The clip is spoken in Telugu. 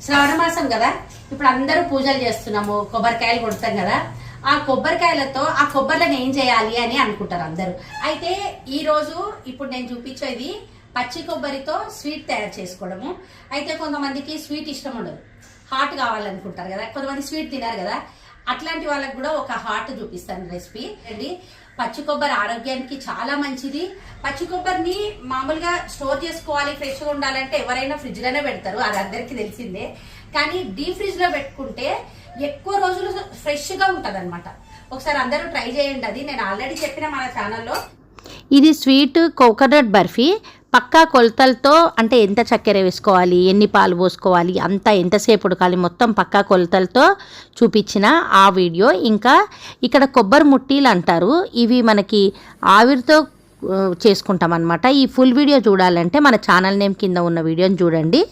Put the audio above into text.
శ్రావణ మాసం కదా, ఇప్పుడు అందరూ పూజలు చేస్తున్నాము, కొబ్బరికాయలు కొడతాం కదా. ఆ కొబ్బరికాయలతో ఆ కొబ్బరిలను ఏం చేయాలి అని అనుకుంటారు అందరూ. అయితే ఈ రోజు ఇప్పుడు నేను చూపించేది పచ్చి కొబ్బరితో స్వీట్ తయారు చేసుకోవడము. అయితే కొంతమందికి స్వీట్ ఇష్టం ఉండదు, హాట్ కావాలనుకుంటారు కదా, కొంతమంది స్వీట్ తినారు కదా. అట్లాంటి వాళ్ళకి కూడా ఒక హాట్ చూపిస్తాను రెసిపీ అండి. పచ్చి కొబ్బరి ఆరోగ్యానికి చాలా మంచిది. పచ్చి కొబ్బరిని మామూలుగా స్టోర్ చేసుకోవాలి, ఫ్రెష్గా ఉండాలంటే ఎవరైనా ఫ్రిడ్జ్ లోనే పెడతారు, అది అందరికీ తెలిసిందే. కానీ డీప్ ఫ్రిడ్జ్ లో పెట్టుకుంటే ఎక్కువ రోజులు ఫ్రెష్ గా ఉంటది అనమాట. ఒకసారి అందరూ ట్రై చేయండి. అది నేను ఆల్రెడీ చెప్పిన మన ఛానల్లో. ఇది స్వీట్ కోకోనట్ బర్ఫీ. పక్కా కొలతలతో, అంటే ఎంత చక్కెర వేసుకోవాలి, ఎన్ని పాలు పోసుకోవాలి, అంతా ఎంతసేపు ఉడకాలి, మొత్తం పక్కా కొలతలతో చూపించిన ఆ వీడియో. ఇంకా ఇక్కడ కొబ్బరి ముట్టీలు అంటారు, ఇవి మనకి ఆవిరితో చేసుకుంటాం అన్నమాట. ఈ ఫుల్ వీడియో చూడాలంటే మన ఛానల్ నేమ్ కింద ఉన్న వీడియోని చూడండి.